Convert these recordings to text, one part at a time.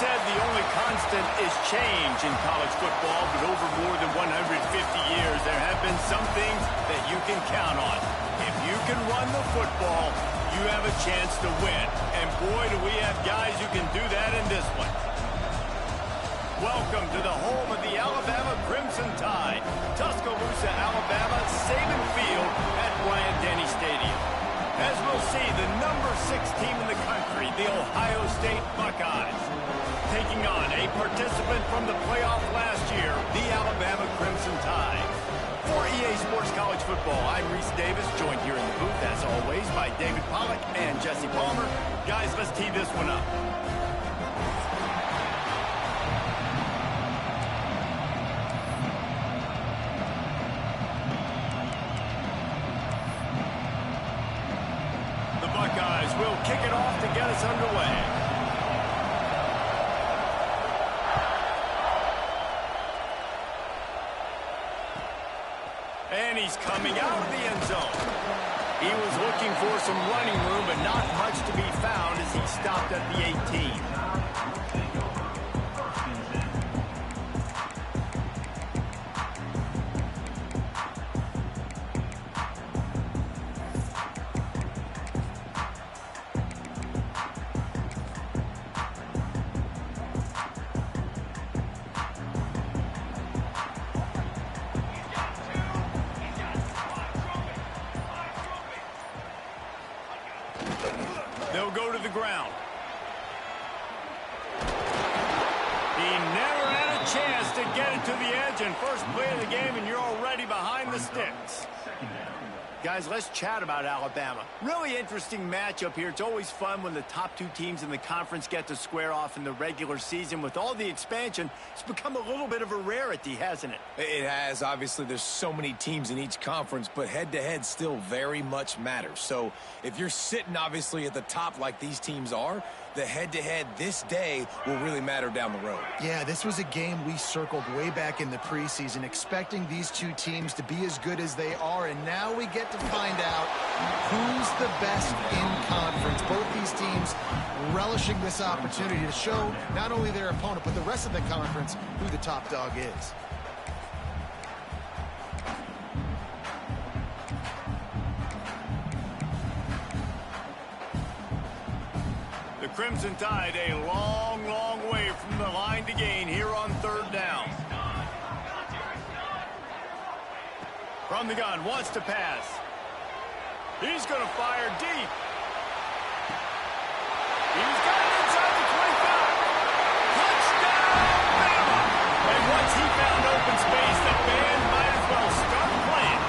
said the only constant is change in college football, but over more than 150 years, there have been some things that you can count on. If you can run the football, you have a chance to win. And boy, do we have guys who can do that in this one. Welcome to the home of the Alabama Crimson Tide, Tuscaloosa, Alabama, Saban Field at Bryant-Denny Stadium. As we'll see, the number 6 team in the country, the Ohio State Buckeyes, taking on a participant from the playoff last year, the Alabama Crimson Tide. For EA Sports College Football, I'm Reese Davis, joined here in the booth, as always, by David Pollack and Jesse Palmer. Guys, let's tee this one up. We'll kick it off to get us underway. And he's coming out of the end zone. He was looking for some running room, but not much to be found as he stopped at the 18. They'll go to the ground. He never had a chance to get it to the edge, and first play of the game, and you're already behind the sticks. Guys, let's chat about Alabama. Really interesting matchup here. It's always fun when the top 2 teams in the conference get to square off in the regular season. With all the expansion, it's become a little bit of a rarity, hasn't it? It has. Obviously, there's so many teams in each conference, but head-to-head still very much matters. So if you're sitting, obviously, at the top like these teams are, the head-to-head this day will really matter down the road. Yeah, this was a game we circled way back in the preseason, expecting these 2 teams to be as good as they are, and now we get to find out who's the best in conference. Both these teams relishing this opportunity to show not only their opponent, but the rest of the conference who the top dog is. The Crimson Tide a long, long way from the line to gain here on 3rd down. From the gun, wants to pass. He's going to fire deep. He's got it inside the 25. Touchdown, Bama! And once he found open space, the band might as well start playing.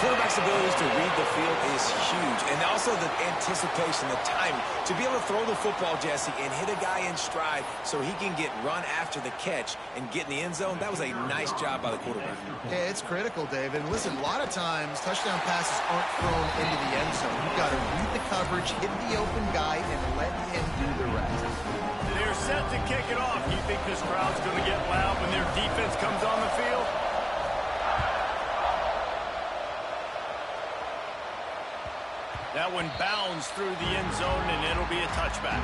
Quarterback's ability to read the field is huge, and also the anticipation, the time to be able to throw the football, Jesse, and hit a guy in stride so he can get run after the catch and get in the end zone. That was a nice job by the quarterback. Yeah, it's critical, David. Listen, a lot of times touchdown passes aren't thrown into the end zone. You've got to read the coverage, hit the open guy, and let him do the rest. They're set to kick it off. You think this crowd's going to get loud when their defense comes on the field? That one bounds through the end zone, and it'll be a touchback.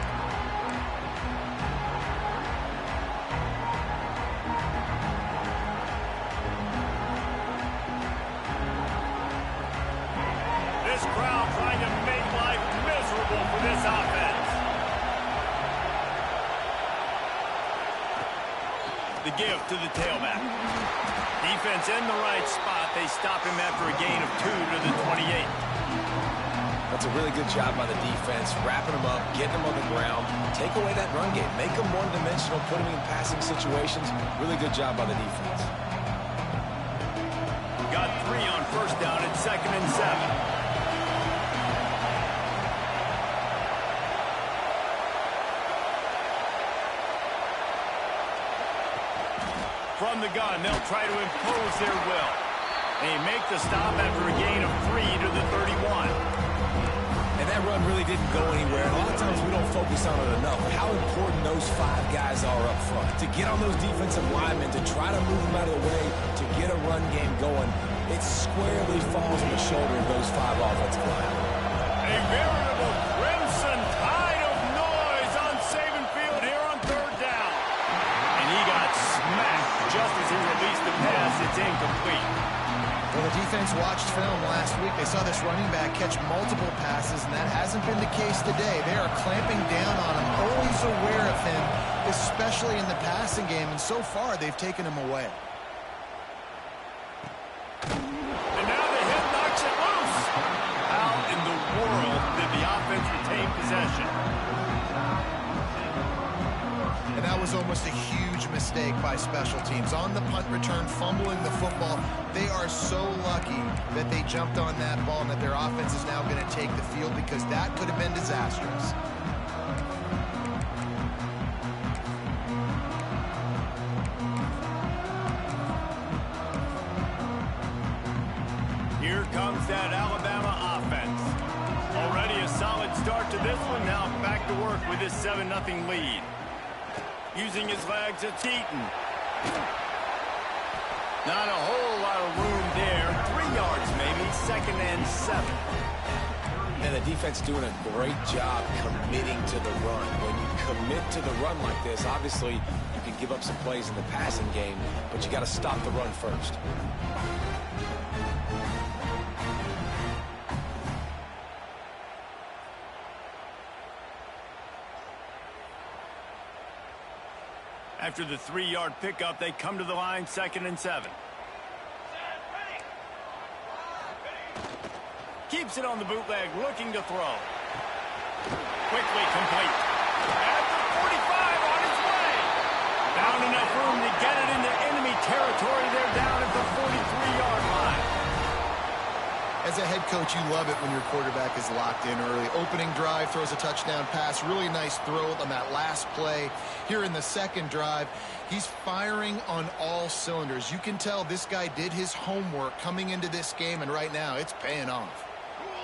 This crowd trying to make life miserable for this offense. The give to the tailback. Defense in the right spot. They stop him after a gain of 2 to the 28. That's a really good job by the defense, wrapping them up, getting them on the ground, take away that run game, make them one-dimensional, put them in passing situations. Really good job by the defense. Got 3 on 1st down at 2nd and 7. From the gun, they'll try to impose their will. They make the stop after a gain of 3 to the 31. And that run really didn't go anywhere. And a lot of times we don't focus on it enough. How important those 5 guys are up front. To get on those defensive linemen, to try to move them out of the way, to get a run game going, it squarely falls on the shoulder of those 5 offensive linemen. A veritable Crimson Tide of noise on Saban Field incomplete. Well, the defense watched film last week. They saw this running back catch multiple passes, and that hasn't been the case today. They are clamping down on him, always aware of him, especially in the passing game, and so far they've taken him away. And now the hit knocks it loose. How in the world did the offense retain possession? And that was almost a huge mistake by special teams. On the punt return, fumbling the football. They are so lucky that they jumped on that ball and that their offense is now going to take the field, because that could have been disastrous. Here comes that Alabama offense. Already a solid start to this one. Now back to work with this 7-0 lead. Using his legs, it's Eaton. Not a whole lot of room there. 3 yards maybe, 2nd and 7. And the defense doing a great job committing to the run. When you commit to the run like this, obviously you can give up some plays in the passing game, but you got to stop the run first. After the 3-yard pickup, they come to the line, 2nd and 7. Keeps it on the bootleg, looking to throw. Quickly complete. At the 45, on his way. Found enough room to get it into enemy territory. They're down at the 43-yard line. As a head coach, you love it when your quarterback is locked in early. Opening drive, throws a touchdown pass. Really nice throw on that last play. Here in the second drive, he's firing on all cylinders. You can tell this guy did his homework coming into this game, and right now it's paying off.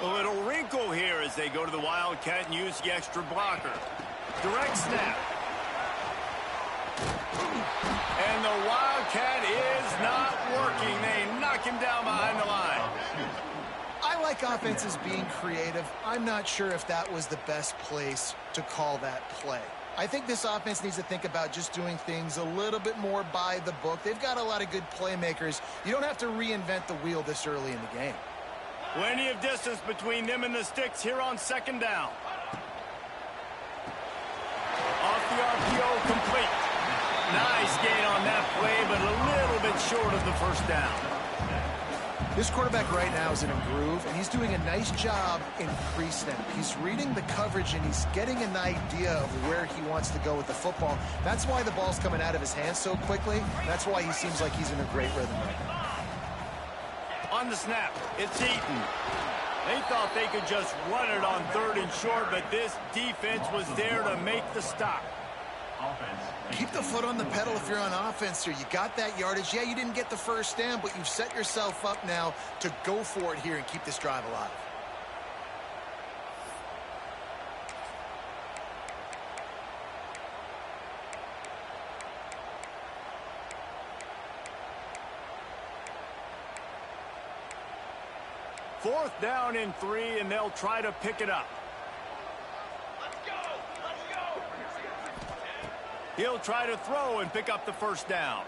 A little wrinkle here as they go to the Wildcat and use the extra blocker. Direct snap. And the Wildcat is not working. They knock him down behind the line. I like offenses being creative. I'm not sure if that was the best place to call that play. I think this offense needs to think about just doing things a little bit more by the book. They've got a lot of good playmakers. You don't have to reinvent the wheel this early in the game. Plenty of distance between them and the sticks here on 2nd down. Off the RPO, complete. Nice gain on that play, but a little bit short of the 1st down. This quarterback right now is in a groove, and he's doing a nice job in pre-snap. He's reading the coverage, and he's getting an idea of where he wants to go with the football. That's why the ball's coming out of his hands so quickly. That's why he seems like he's in a great rhythm right now. On the snap, it's Eaton. They thought they could just run it on 3rd and short, but this defense was there to make the stop. Keep the foot on the pedal if you're on offense here. You got that yardage. Yeah, you didn't get the 1st down, but you've set yourself up now to go for it here and keep this drive alive. Fourth down and 3, and they'll try to pick it up. He'll try to throw and pick up the 1st down.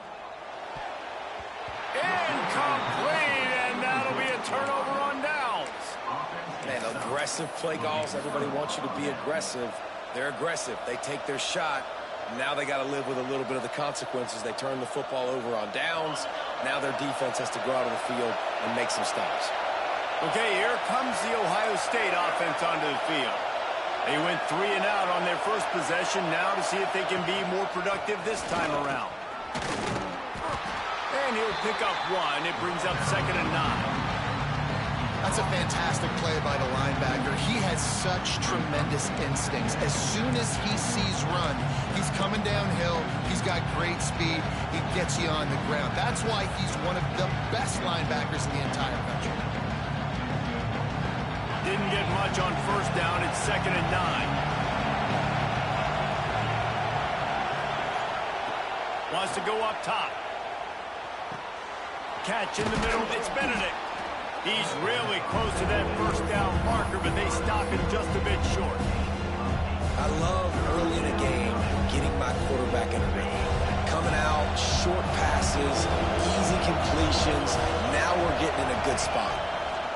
Incomplete, and that'll be a turnover on downs. Man, aggressive play calls. Everybody wants you to be aggressive. They're aggressive. They take their shot. Now they got to live with a little bit of the consequences. They turn the football over on downs. Now their defense has to go out of the field and make some stops. Okay, here comes the Ohio State offense onto the field. They went 3 and out on their first possession, now to see if they can be more productive this time around. And he'll pick up 1. It brings up 2nd and 9. That's a fantastic play by the linebacker. He has such tremendous instincts. As soon as he sees run, he's coming downhill. He's got great speed. He gets you on the ground. That's why he's one of the best linebackers in the entire country. Didn't get much on 1st down. It's 2nd and 9. Wants to go up top. Catch in the middle. It's Benedict. He's really close to that 1st down marker, but they stop him just a bit short. I love early in a game getting my quarterback in a rhythm. Come coming out, short passes, easy completions. Now we're getting in a good spot.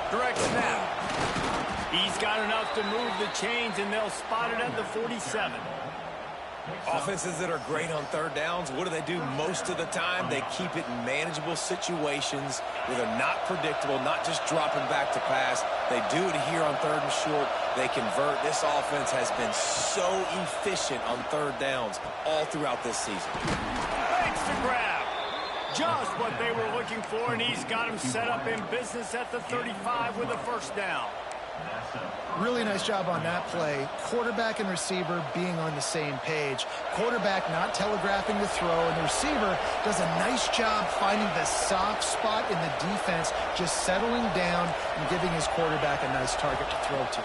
Direct snap. He's got enough to move the chains, and they'll spot it at the 47. Offenses that are great on third downs, what do? Most of the time, they keep it in manageable situations where they're not predictable, not just dropping back to pass. They do it here on third and short. They convert. This offense has been so efficient on third downs all throughout this season. Thanks to grab. Just what they were looking for, and he's got him set up in business at the 35 with a first down. Really nice job on that play. Quarterback and receiver being on the same page. Quarterback not telegraphing the throw, and the receiver does a nice job finding the soft spot in the defense, just settling down and giving his quarterback a nice target to throw to.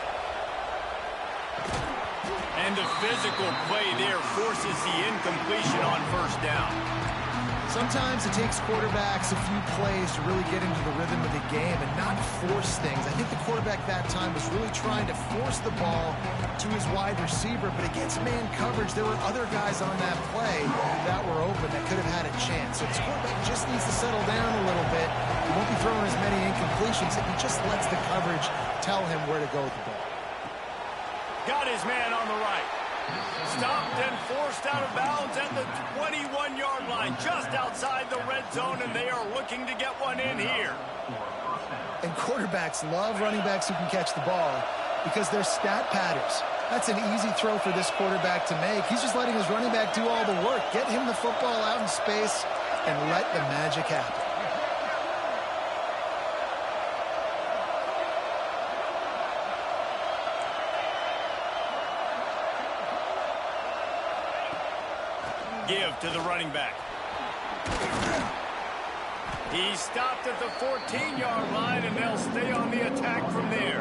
And the physical play there forces the incompletion on first down. Sometimes it takes quarterbacks a few plays to really get into the rhythm of the game and not force things. I think the quarterback that time was really trying to force the ball to his wide receiver, but against man coverage, there were other guys on that play that were open that could have had a chance. So this quarterback just needs to settle down a little bit. He won't be throwing as many incompletions if he just lets the coverage tell him where to go with the ball. Got his man on the right. Stopped and forced out of bounds at the 21-yard line, just outside the red zone, and they are looking to get one in here. And quarterbacks love running backs who can catch the ball because they're stat patterns. That's an easy throw for this quarterback to make. He's just letting his running back do all the work. Get him the football out in space and let the magic happen. Give to the running back. He stopped at the 14-yard line, and they'll stay on the attack from there.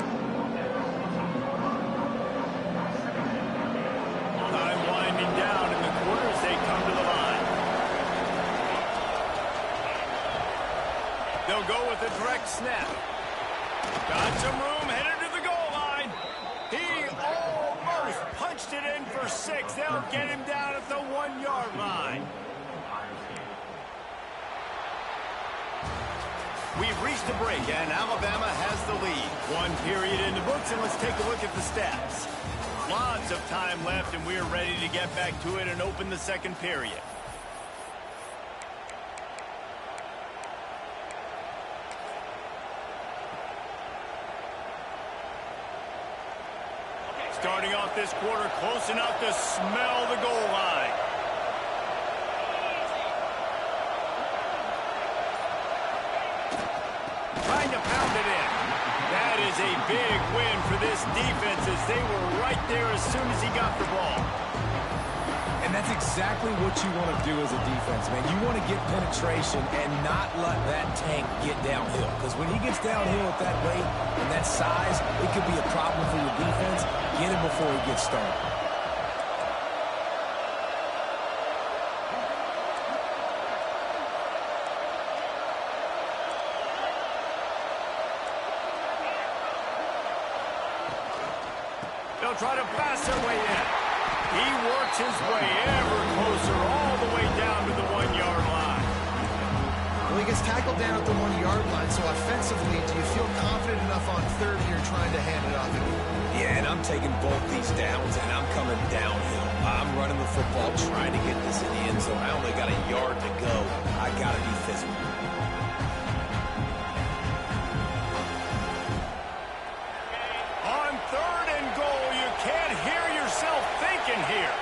Time winding down in the quarter as they come to the line. They'll go with a direct snap. Got some room, headed to the goal line. He almost punched it in for 6. They'll get him down at the 1-yard line. We've reached a break, and Alabama has the lead. One period in the books, and let's take a look at the stats. Lots of time left, and we're ready to get back to it and open the second period. Starting off this quarter close enough to smell the goal line. Trying to pound it in. That is a big win for this defense as they were right there as soon as he got the ball. And that's exactly what you want to do as a defense, man. You want to get penetration and not let that tank get downhill. Because when he gets downhill at that rate and that size, it could be a problem for your defense. Get him before he gets started. They'll try to pass their way in. He works his way ever closer all the way down to the 1-yard line. Well, he gets tackled down at the 1-yard line, so offensively, do you feel confident enough on third here trying to hand it off again? Yeah, and I'm taking both these downs, and I'm coming downhill. I'm running the football, trying to get this in the end zone. I only got a yard to go. I got to be physical. On third and goal, you can't hear yourself thinking here.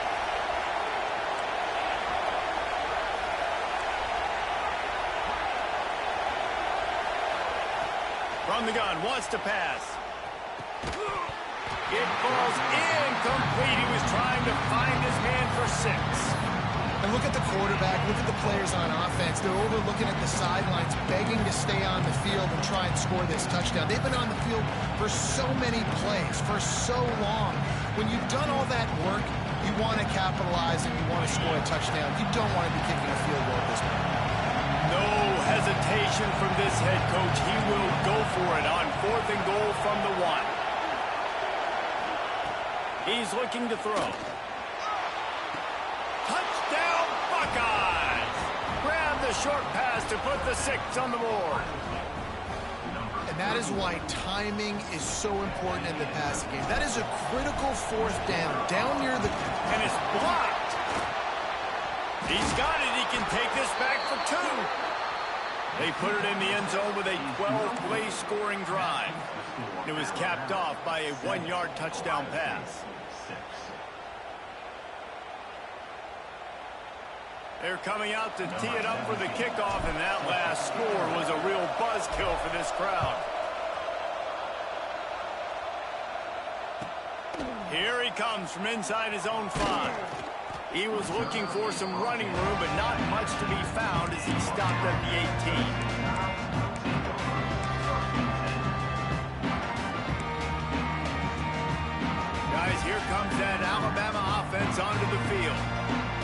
From the gun, wants to pass. It falls incomplete. He was trying to find his man for 6. And look at the quarterback, look at the players on offense. They're overlooking at the sidelines, begging to stay on the field and try and score this touchdown. They've been on the field for so many plays, for so long. When you've done all that work, you want to capitalize and you want to score a touchdown. You don't want to be kicking a field goal at this point. No hesitation from this head coach. He will go for it on 4th and goal from the 1. He's looking to throw. Touchdown, Buckeyes! short pass to put the 6 on the board. And that is why timing is so important in the passing game. That is a critical 4th down, down near the... And it's blocked. He's got it. He can take this back for 2. They put it in the end zone with a 12-play scoring drive. It was capped off by a 1-yard touchdown pass. They're coming out to tee it up for the kickoff, and that last score was a real buzzkill for this crowd. Here he comes from inside his own 5. He was looking for some running room, but not much to be found as he stopped at the 18. Guys, here comes that Alabama offense onto the field.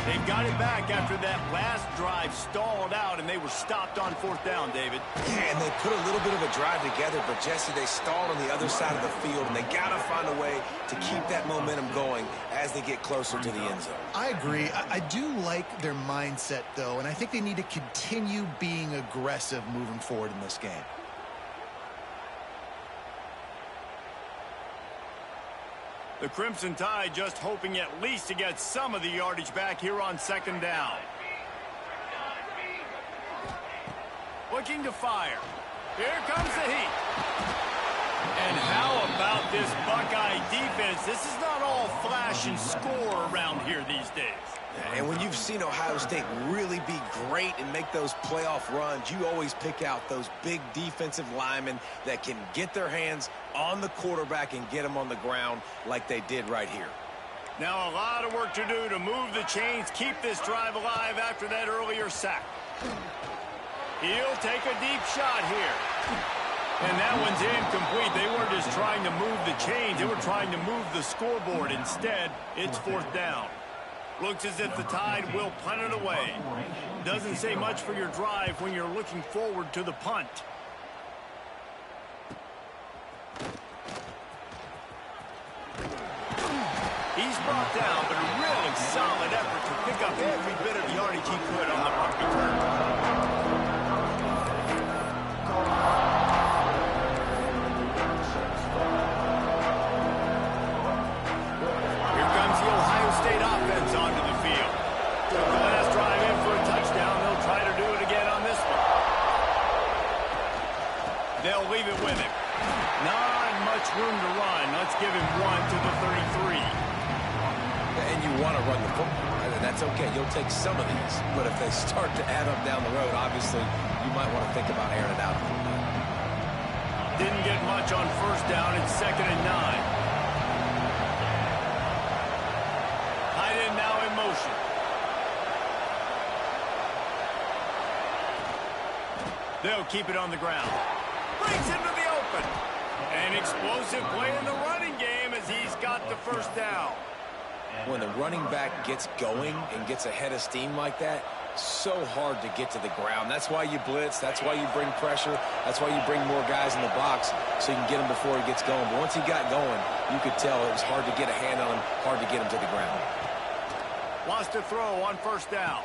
They've got it back after that last drive stalled out, and they were stopped on 4th down, David. Yeah, and they put a little bit of a drive together, but Jesse, they stalled on the other side of the field, and they got to find a way to keep that momentum going as they get closer to the end zone. I agree. I do like their mindset, though, and I think they need to continue being aggressive moving forward in this game. The Crimson Tide just hoping at least to get some of the yardage back here on 2nd down. Looking to fire. Here comes the heat. And how about this Buckeye defense? This is not all flash and score around here these days. And when you've seen Ohio State really be great and make those playoff runs, you always pick out those big defensive linemen that can get their hands on the quarterback and get him on the ground like they did right here. Now a lot of work to do to move the chains, keep this drive alive after that earlier sack. He'll take a deep shot here. And that one's incomplete. They weren't just trying to move the chains, they were trying to move the scoreboard. Instead, it's 4th down. Looks as if the Tide will punt it away. Doesn't say much for your drive when you're looking forward to the punt. He's brought down, but a really solid effort to pick up every bit of yardage he could on the punt return. Here comes the Ohio State offense onto the field. Took the last drive in for a touchdown. They'll try to do it again on this one. They'll leave it with him. Not much room to run. Let's give him 1 to the 33. And you want to run the football, right? And that's okay. You'll take some of these. But if they start to add up down the road, obviously, you might want to think about airing it out a little bit. Didn't get much on 1st down. It's 2nd and 9. Tight end now in motion. They'll keep it on the ground. Brings him to the open. An explosive play in the running game as he's got the 1st down. When the running back gets going and gets ahead of steam like that, so hard to get to the ground. That's why you blitz. That's why you bring pressure. That's why you bring more guys in the box so you can get him before he gets going. But once he got going, you could tell it was hard to get a hand on him, hard to get him to the ground. Wants to throw on 1st down.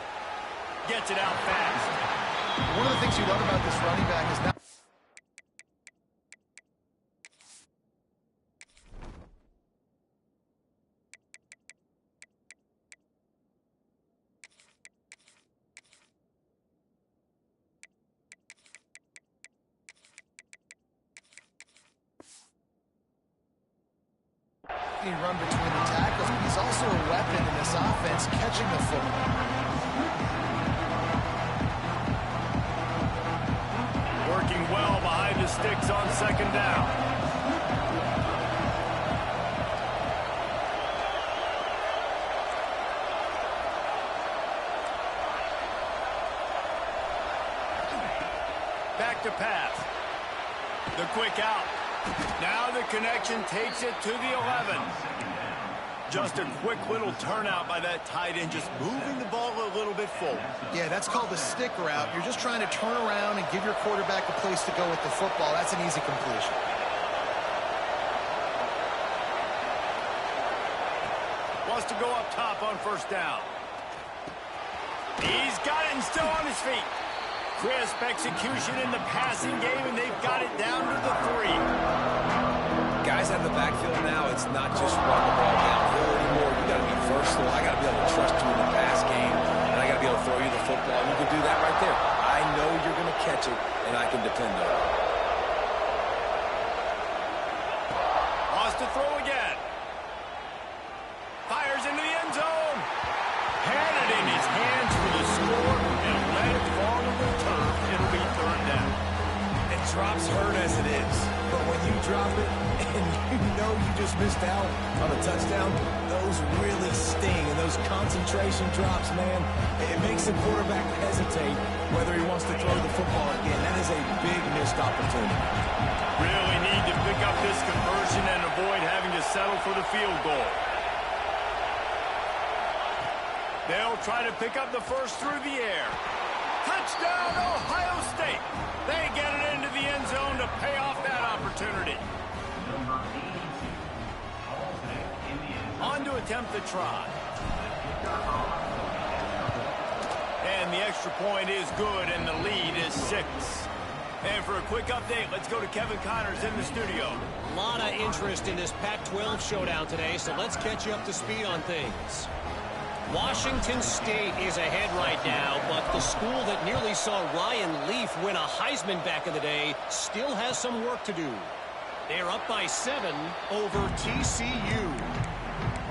Gets it out fast. One of the things you love about this running back is not... run between the tackles, but he's also a weapon in this offense, catching the football. Working well behind the sticks on 2nd down. Back to pass. The quick out. Now the connection takes it to the 11. Just a quick little turnout by that tight end, just moving the ball a little bit forward. Yeah, that's called the stick route. You're just trying to turn around and give your quarterback a place to go with the football. That's an easy completion. Wants to go up top on 1st down. He's got it and still on his feet. Crisp execution in the passing game, and they've got it down to the 3. Guys out of the backfield now, it's not just run the ball downhill anymore. You got to be versatile. I got to be able to trust you in the pass game, and I got to be able to throw you the football. And you can do that right there. I know you're going to catch it, and I can depend on it. Wants to throw again. Fires into the end zone. Had it in his hands for the score, and let it fall to the turf. It'll be 3rd down. It drops hurt as it is, but when you drop it and you know you just missed out on a touchdown, those really sting. And those concentration drops, man, it makes the quarterback hesitate whether he wants to throw the football again. That is a big missed opportunity. Really need to pick up this conversion and avoid having to settle for the field goal. They'll try to pick up the first through the air. Touchdown, Ohio State. They get it into the end zone to pay off that opportunity. On to attempt the try. And the extra point is good, and the lead is 6. And for a quick update, let's go to Kevin Connors in the studio. A lot of interest in this Pac-12 showdown today, so let's catch you up to speed on things. Washington State is ahead right now, but the school that nearly saw Ryan Leaf win a Heisman back in the day still has some work to do. They're up by 7 over TCU.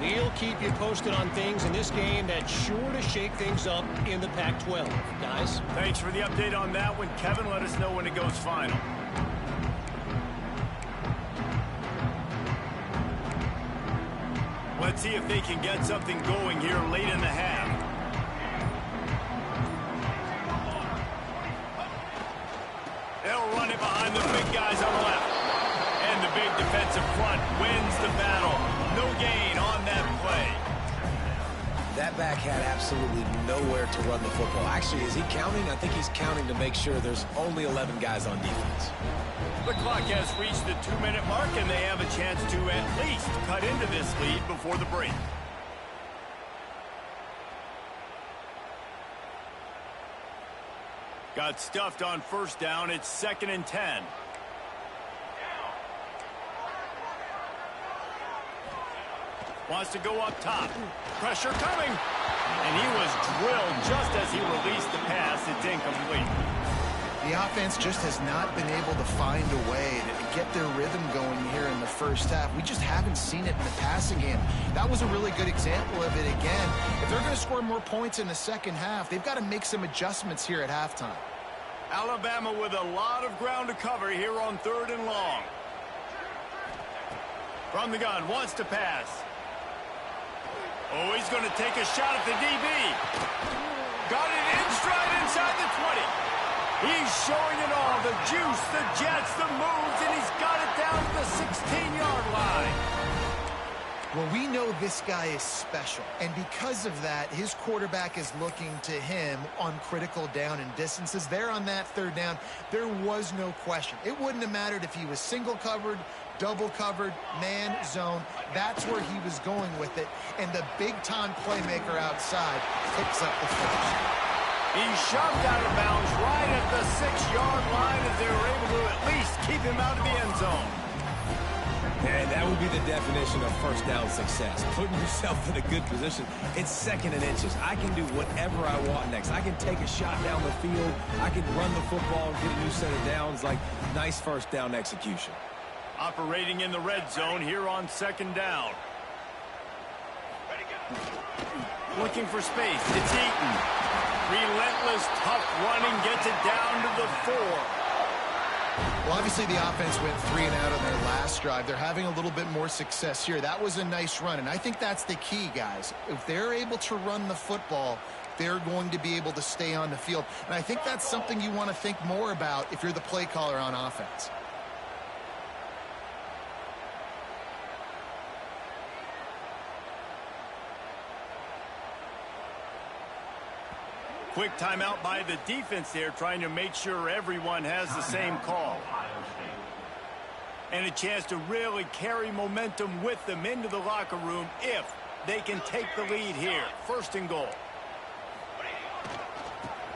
We'll keep you posted on things in this game that's sure to shake things up in the Pac-12. Guys? Thanks for the update on that one. Kevin, let us know when it goes final. Let's see if they can get something going here late in the half. They'll run it behind the big guys on the left. And the big defensive front wins the battle. No gain on that play. That back had absolutely nowhere to run the football. Actually, is he counting? I think he's counting to make sure there's only 11 guys on defense. The clock has reached the 2-minute mark, and they have a chance to at least cut into this lead before the break. Got stuffed on first down. It's 2nd and 10. Wants to go up top. Pressure coming. And he was drilled just as he released the pass. It's incomplete. The offense just has not been able to find a way to get their rhythm going here in the first half. We just haven't seen it in the passing game. That was a really good example of it again. If they're going to score more points in the second half, they've got to make some adjustments here at halftime. Alabama with a lot of ground to cover here on 3rd and long. From the gun, wants to pass. Oh, he's going to take a shot at the DB. Got it in stride inside the 20. He's showing it all, the juice, the jets, the moves, and he's got it down to the 16-yard line. Well, we know this guy is special, and because of that, his quarterback is looking to him on critical down and distances. There on that 3rd down, there was no question. It wouldn't have mattered if he was single covered, double covered, man, zone. That's where he was going with it, and the big-time playmaker outside picks up the first. He's shoved out of bounds right at the 6-yard line as they were able to at least keep him out of the end zone. And that would be the definition of first down success. Putting yourself in a good position. It's 2nd and inches. I can do whatever I want next. I can take a shot down the field. I can run the football and get a new set of downs. Like, nice first down execution. Operating in the red zone here on 2nd down. Looking for space. It's Eaton. Relentless, tough running gets it down to the 4. Well, obviously the offense went 3 and out on their last drive. They're having a little bit more success here. That was a nice run, and I think that's the key, guys. If they're able to run the football, they're going to be able to stay on the field. And I think that's something you want to think more about if you're the play caller on offense. Quick timeout by the defense there, trying to make sure everyone has the same call. And a chance to really carry momentum with them into the locker room if they can take the lead here. 1st and goal.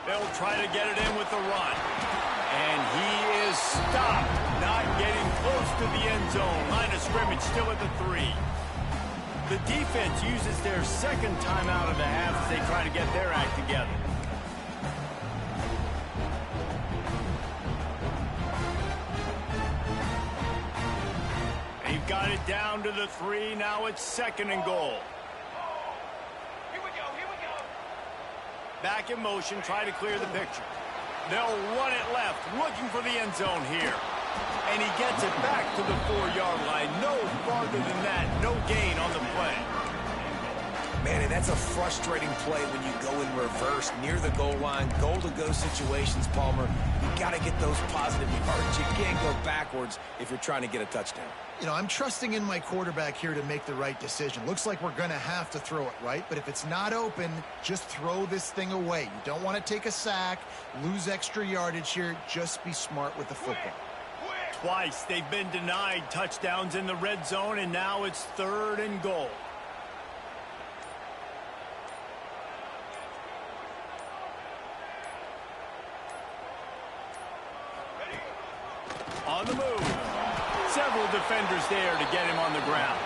They'll try to get it in with the run. And he is stopped, not getting close to the end zone. Line of scrimmage still at the 3. The defense uses their second timeout of the half as they try to get their act together. They've got it down to the 3. Now it's 2nd and goal. Here we go. Back in motion, try to clear the picture. They'll run it left, looking for the end zone here. And he gets it back to the 4-yard line. No farther than that. No gain on the play. Man, and that's a frustrating play when you go in reverse near the goal line. Goal-to-go situations, Palmer. You got to get those positive yards. You can't go backwards if you're trying to get a touchdown. You know, I'm trusting in my quarterback here to make the right decision. Looks like we're going to have to throw it, right? But if it's not open, just throw this thing away. You don't want to take a sack, lose extra yardage here. Just be smart with the football. Twice they've been denied touchdowns in the red zone, and now it's 3rd and goal. On the move. Several defenders there to get him on the ground.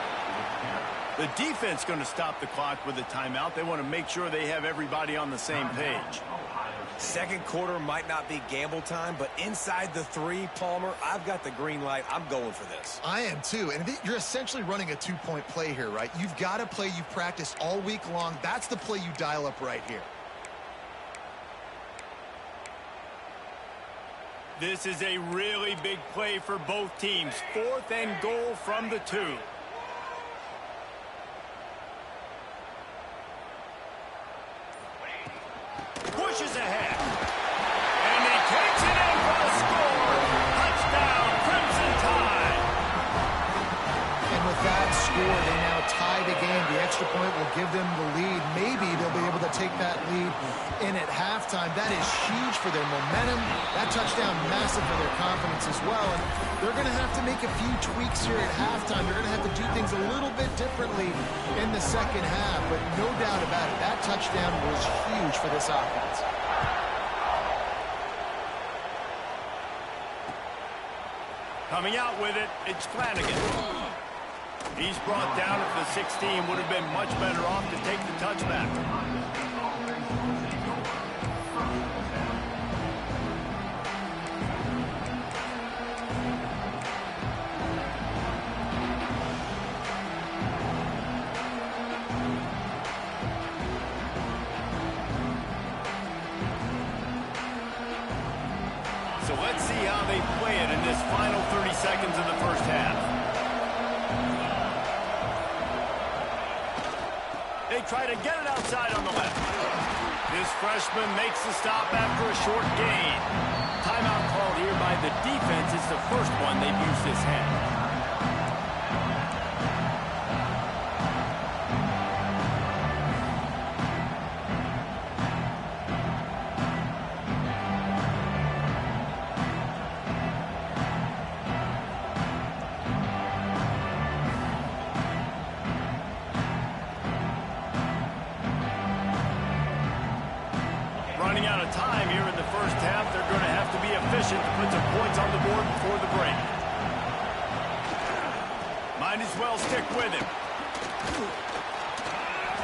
The defense going to stop the clock with a timeout. They want to make sure they have everybody on the same page. Second quarter might not be gamble time, but inside the 3, Palmer, I've got the green light. I'm going for this. I am too. And you're essentially running a 2-point play here, right? You've got a play you've practiced all week long. That's the play you dial up right here. This is a really big play for both teams. 4th and goal from the 2. Pushes ahead. And he takes it in for the score. Touchdown, Crimson Tide. And with that score, they now tie the game. The extra point will give them the lead. Maybe they'll be able to take that lead in at halftime. That is huge for their momentum. That touchdown, massive for their confidence as well. And they're going to have to make a few tweaks here at halftime. They're going to have to do things a little bit differently in the second half. But no doubt about it, that touchdown was huge for this offense. Coming out with it, it's Flanagan. He's brought down at the 16. Would have been much better off to take the touchback. So let's see how they play it in this final 30 seconds of the first half. They try to get it outside on the left. This freshman makes the stop after a short gain. Timeout called here by the defense. It's the first one they've used this half. Running out of time here in the first half. They're going to have to be efficient to put some points on the board before the break. Might as well stick with him.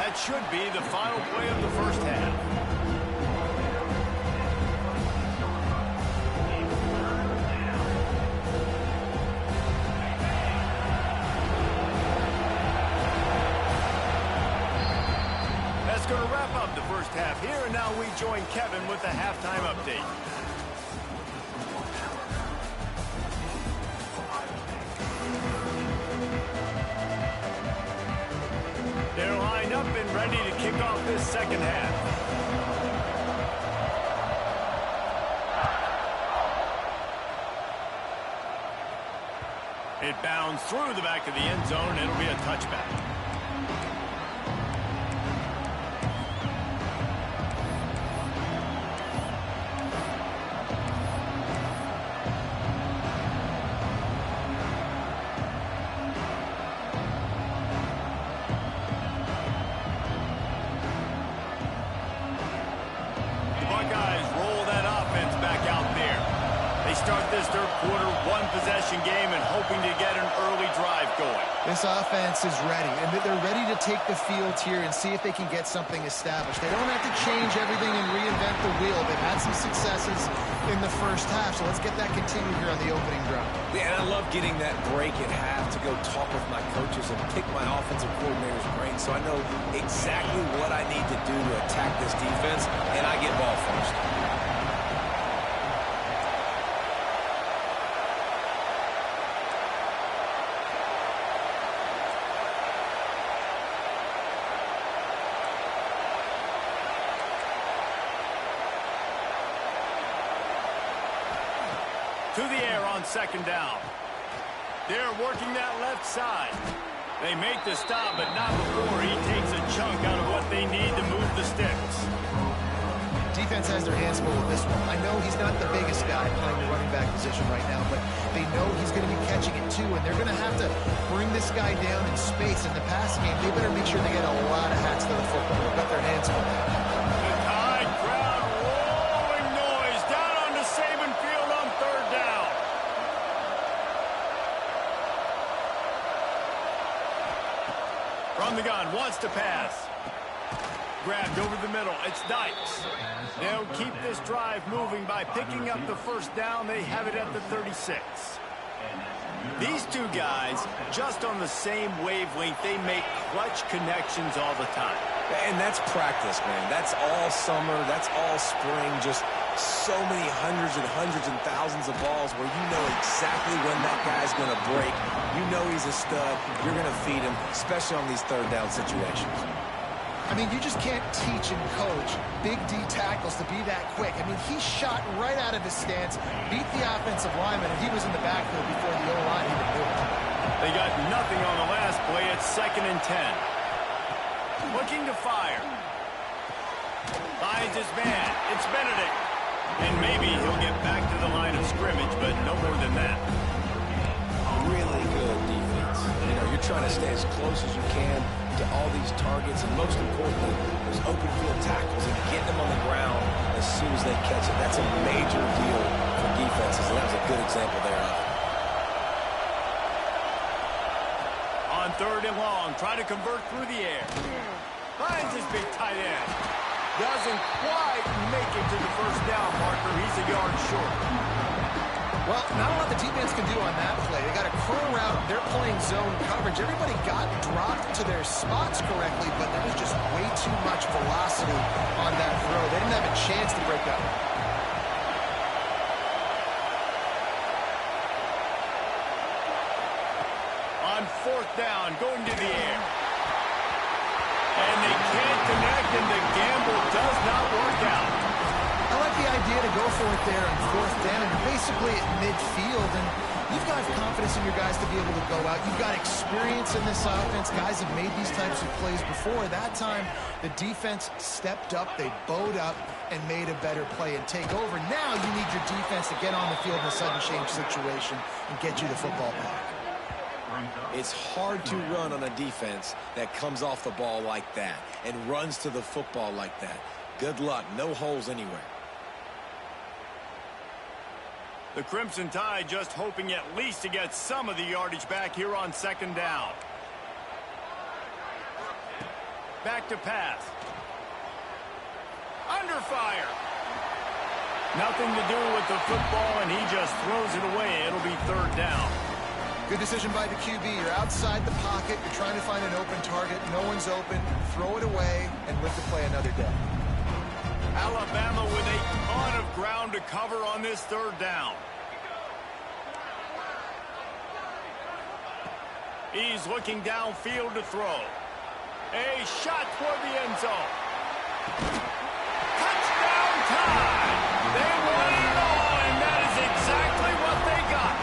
That should be the final play of the first half. That's going to wrap up the first half here, and now we join Kevin with the halftime update. They're lined up and ready to kick off this second half. It bounds through the back of the end zone. It'll be a touchback. Buckeyes one-possession game and hoping to get an early drive going. This offense is ready, and they're ready to take the field here and see if they can get something established. They don't have to change everything and reinvent the wheel. They've had some successes in the first half, so let's get that continued here on the opening drive. Yeah, and I love getting that break at half to go talk with my coaches and pick my offensive coordinator's brain so I know exactly what I need to do to attack this defense, and I get ball first. To the air on second down. They're working that left side. They make the stop, but not before he takes a chunk out of what they need to move the sticks. Defense has their hands full with this one. I know he's not the biggest guy playing the running back position right now, but they know he's going to be catching it too, and they're going to have to bring this guy down in space. In the pass game, they better make sure they get a lot of hats to the football. They've got their hands full. The tide crowd rolling noise down onto Saban Field on third down. From the gun, wants to pass. Grabbed over the middle. It's Dykes. They'll keep this drive moving by picking up the first down. They have it at the 36. These two guys, just on the same wavelength, they make clutch connections all the time. And that's practice, man. That's all summer. That's all spring. Just so many hundreds and thousands of balls where you know exactly when that guy's going to break. You know he's a stud. You're going to feed him, especially on these third down situations. I mean, you just can't teach and coach big D tackles to be that quick. I mean, he shot right out of his stance, beat the offensive lineman, and he was in the backfield before the O-line even knew it. They got nothing on the last play. It's 2nd and 10. Looking to fire. Finds his man. It's Benedict. And maybe he'll get back to the line of scrimmage, but no more than that. Really good defense. You know, you're trying to stay as close as you can to all these targets, and most importantly, those open field tackles and getting them on the ground as soon as they catch it. That's a major deal for defenses, and that was a good example there of it. On 3rd and long, trying to convert through the air. Finds his big tight end. Doesn't quite make it to the first down marker. He's a yard short. Well, not a lot the defense can do on that play. They got a curl route. They're playing zone coverage. Everybody got dropped to their spots correctly, but there was just way too much velocity on that throw. They didn't have a chance to break up. On 4th down, going to the air. And they can't connect, and the gamble does not work out. I like the idea to go for it there on 4th down and basically at midfield. And you've got confidence in your guys to be able to go out. You've got experience in this offense. Guys have made these types of plays before. That time, the defense stepped up. They bowed up and made a better play and take over. Now you need your defense to get on the field in a sudden change situation and get you the football back. It's hard to run on a defense that comes off the ball like that and runs to the football like that. Good luck. No holes anywhere. The Crimson Tide just hoping at least to get some of the yardage back here on 2nd down. Back to pass. Under fire. Nothing to do with the football, and he just throws it away. It'll be 3rd down. Good decision by the QB. You're outside the pocket. You're trying to find an open target. No one's open. Throw it away and live to play another day. Alabama with a ton of ground to cover on this 3rd down. He's looking downfield to throw. A shot toward the end zone. Touchdown Tide! They won it all, and that is exactly what they got.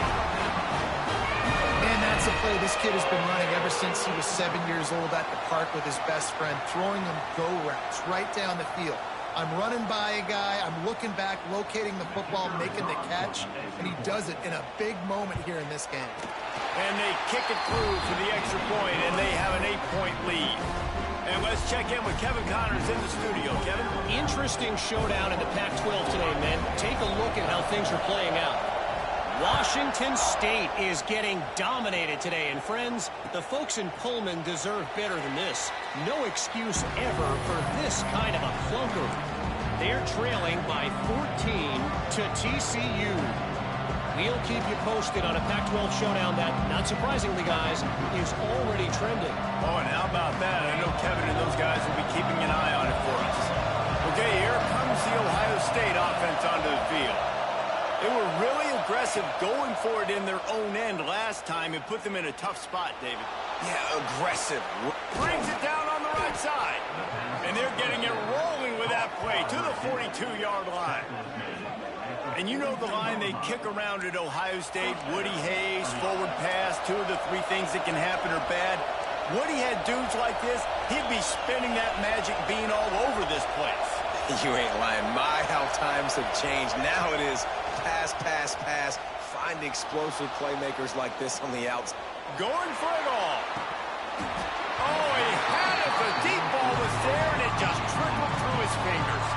Man, that's a play this kid has been running ever since he was 7 years old at the park with his best friend, throwing him go routes right down the field. I'm running by a guy, I'm looking back, locating the football, making the catch, and he does it in a big moment here in this game. And they kick it through for the extra point, and they have an 8-point lead. And let's check in with Kevin Connors in the studio. Kevin? Interesting showdown in the Pac-12 today, men. Take a look at how things are playing out. Washington State is getting dominated today. And friends, the folks in Pullman deserve better than this. No excuse ever for this kind of a clunker. They're trailing by 14 to TCU. We'll keep you posted on a Pac-12 showdown that, not surprisingly, guys, is already trending. Oh, and how about that? I know Kevin and those guys will be keeping an eye on it for us. Okay, here comes the Ohio State offense onto the field. They were really aggressive going for it in their own end last time and put them in a tough spot, David. Yeah, aggressive. Brings it down on the right side. And they're getting it rolling with that play to the 42-yard line. And you know the line they kick around at Ohio State, Woody Hayes, forward pass, 2 of the 3 things that can happen are bad. Woody had dudes like this, he'd be spinning that magic bean all over this place. You ain't lying. My, how times have changed. Now it is pass, pass, pass. Find explosive playmakers like this on the outs. Going for it all. Oh, he had it. The deep ball was there, and it just trickled through his fingers.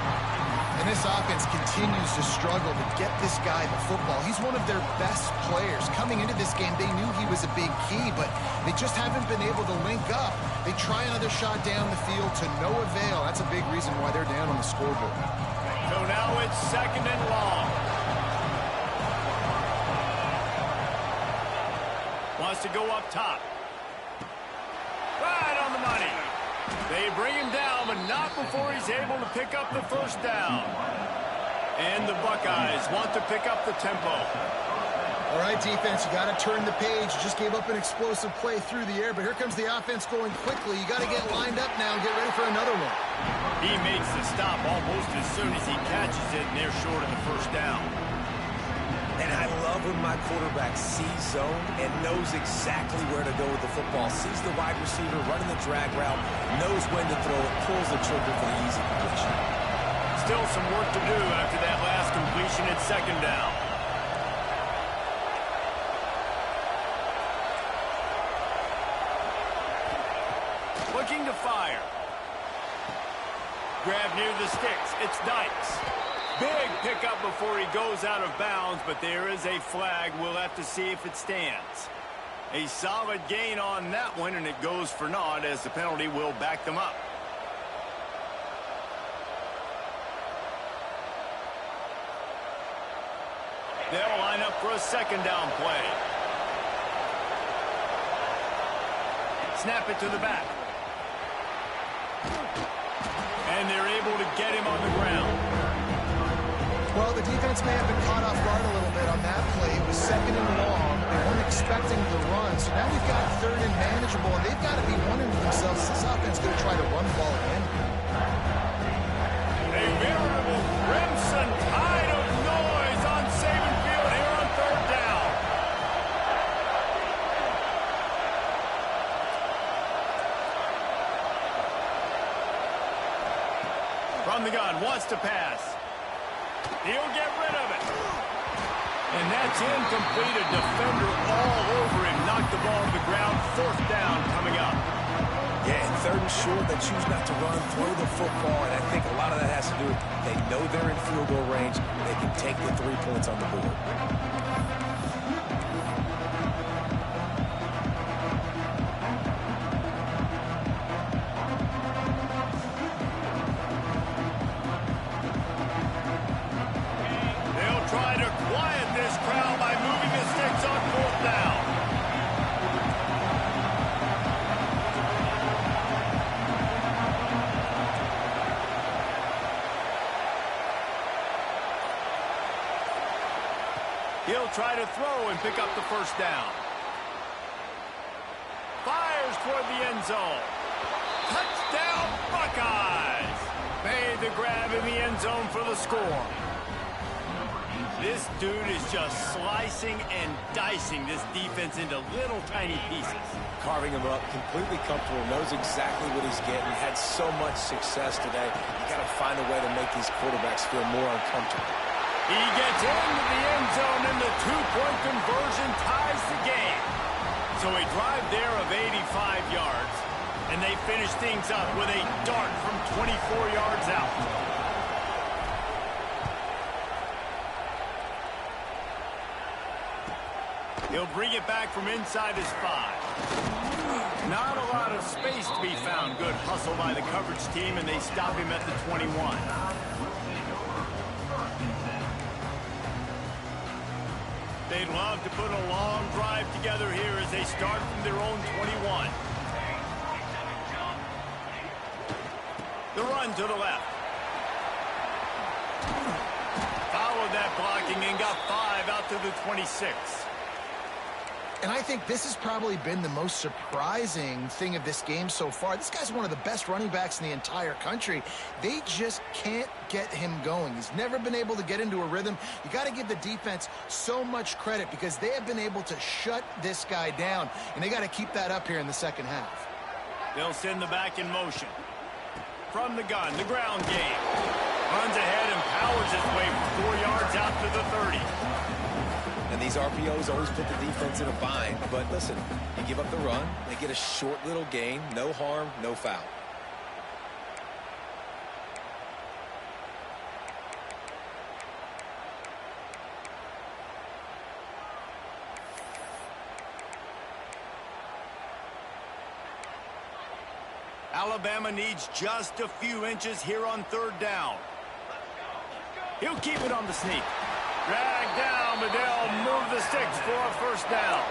And this offense continues to struggle to get this guy the football. He's one of their best players. Coming into this game, they knew he was a big key, but they just haven't been able to link up. They try another shot down the field to no avail. That's a big reason why they're down on the scoreboard. So now it's 2nd and long. Wants to go up top. Right on the money. They bring him down, but not before he's able to pick up the first down. And the Buckeyes want to pick up the tempo. All right, defense, you got to turn the page. You just gave up an explosive play through the air, but here comes the offense going quickly. You got to get lined up now and get ready for another one. He makes the stop almost as soon as he catches it, and they're short of the first down. And I love when my quarterback sees zone and knows exactly where to go with the football. Sees the wide receiver running the drag route, knows when to throw it, pulls the trigger for the easy completion. Still some work to do after that last completion at 2nd down. Looking to fire. Grab near the sticks. It's Dykes. Big pickup before he goes out of bounds, but there is a flag. We'll have to see if it stands. A solid gain on that one, and it goes for naught as the penalty will back them up. They'll line up for a 2nd down play. Snap it to the back. And they're able to get him on the ground. Well, the defense may have been caught off guard a little bit on that play. It was 2nd and long. They weren't expecting the run. So now we've got 3rd and manageable, and they've got to be wondering to themselves, is this offense going to try to run the ball again? A veritable crimson tide of noise on Saban Field here on 3rd down. From the gun, wants to pass. He'll get rid of it. And that's incomplete. A defender all over him. Knocked the ball to the ground. 4th down coming up. Yeah, and 3rd and short, they choose not to run, throw the football, and I think a lot of that has to do with they know they're in field goal range. They can take the 3 points on the board. He'll try to throw and pick up the first down. Fires toward the end zone. Touchdown, Buckeyes! Made the grab in the end zone for the score. This dude is just slicing and dicing this defense into little tiny pieces. Carving him up, completely comfortable, knows exactly what he's getting. Had so much success today. You got to find a way to make these quarterbacks feel more uncomfortable. He gets into the end zone, and the 2-point conversion ties the game. So a drive there of 85 yards, and they finish things up with a dart from 24 yards out. He'll bring it back from inside his 5. Not a lot of space to be found. Good hustle by the coverage team, and they stop him at the 21. They'd love to put a long drive together here as they start from their own 21. The run to the left. Followed that blocking and got 5 out to the 26. And I think this has probably been the most surprising thing of this game so far. This guy's one of the best running backs in the entire country. They just can't get him going. He's never been able to get into a rhythm. You got to give the defense so much credit because they have been able to shut this guy down, and they got to keep that up here in the second half. They'll send the back in motion. From the gun, the ground game. Runs ahead and powers his way for 4 yards out to the 30. And these RPOs always put the defense in a bind. But listen, you give up the run, they get a short little gain, no harm, no foul. Alabama needs just a few inches here on 3rd down. He'll keep it on the sneak. Drag down, but they'll move the sticks for a 1st down.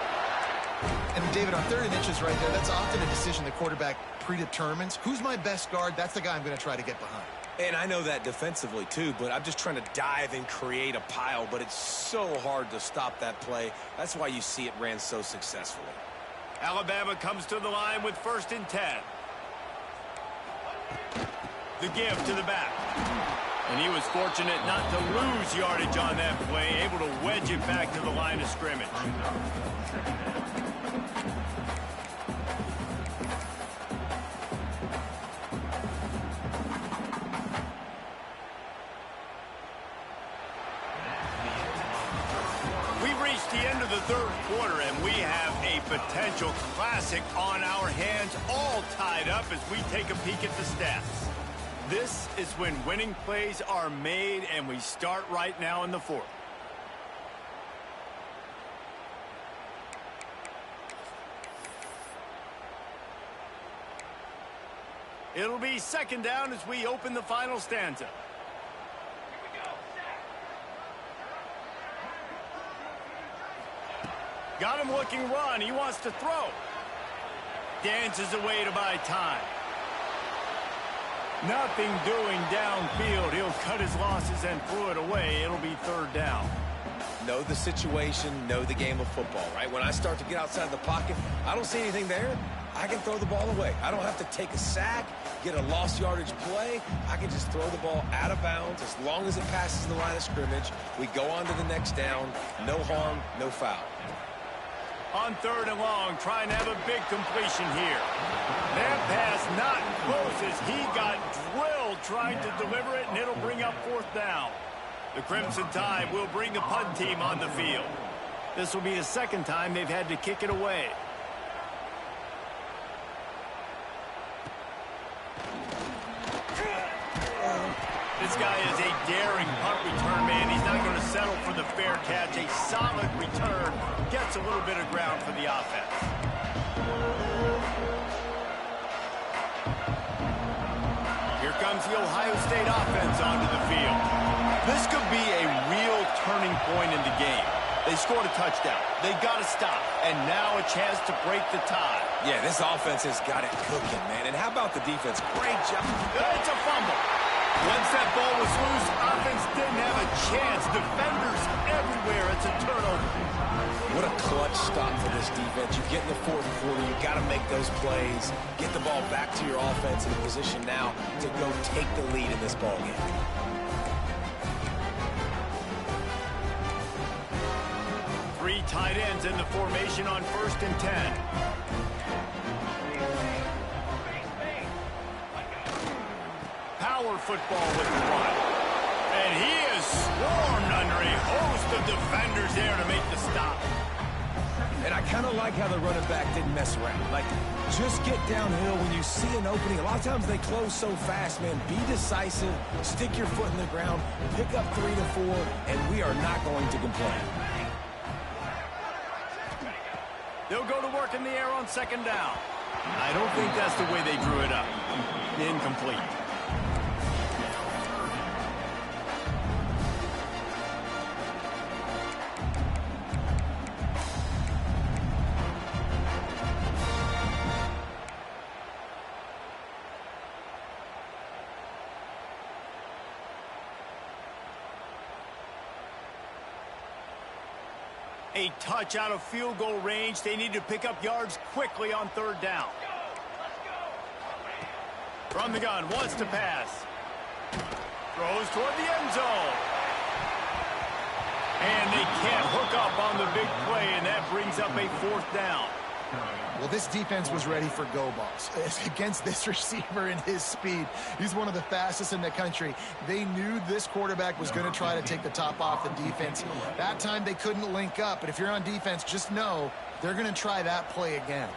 And David, on 3rd and inches right there, that's often a decision the quarterback predetermines. Who's my best guard? That's the guy I'm going to try to get behind. And I know that defensively too, but I'm just trying to dive and create a pile, but it's so hard to stop that play. That's why you see it ran so successfully. Alabama comes to the line with 1st and 10. The give to the back. And he was fortunate not to lose yardage on that play, able to wedge it back to the line of scrimmage. We've reached the end of the 3rd quarter, and we have a potential classic on our hands, all tied up as we take a peek at the stats. This is when winning plays are made, and we start right now in the 4th. It'll be 2nd down as we open the final stanza. Got him looking run. He wants to throw. Dances away to buy time. Nothing doing downfield. He'll cut his losses and throw it away. It'll be 3rd down. Know the situation, know the game of football, right? When I start to get outside the pocket, I don't see anything there. I can throw the ball away. I don't have to take a sack, get a lost yardage play. I can just throw the ball out of bounds as long as it passes the line of scrimmage. We go on to the next down. No harm, no foul. On 3rd and long, trying to have a big completion here. That pass not close as he got drilled trying to deliver it, and it'll bring up 4th down. The Crimson Tide will bring the punt team on the field. This will be the 2nd time they've had to kick it away. This guy is a daring punt return man. He's not going to settle for the fair catch. A solid return. Gets a little bit of ground for the offense. Here comes the Ohio State offense onto the field. This could be a real turning point in the game. They scored a touchdown. They got to stop. And now a chance to break the tie. Yeah, this offense has got it cooking, man. And how about the defense? Great job. It's a fumble. Once that ball was loose, offense didn't have a chance. Defenders everywhere. It's a turnover. What a clutch stop for this defense. You get in the 4th quarter, you got to make those plays. Get the ball back to your offense in a position now to go take the lead in this ball game. Three tight ends in the formation on 1st and 10. Power football with the run. And he is swarmed under a host of defenders there to make the stop. And I kind of like how the running back didn't mess around. Like, just get downhill when you see an opening. A lot of times they close so fast, man. Be decisive, stick your foot in the ground, pick up 3 to 4, and we are not going to complain. They'll go to work in the air on second down. I don't think that's the way they drew it up. Incomplete. A touch out of field goal range. They need to pick up yards quickly on third down. From the gun, wants to pass. Throws toward the end zone. And they can't hook up on the big play, and that brings up a fourth down. Well, this defense was ready for go balls. Against this receiver and his speed, he's one of the fastest in the country. They knew this quarterback was going to try to take the top off the defense. That time they couldn't link up, but if you're on defense, just know they're going to try that play again.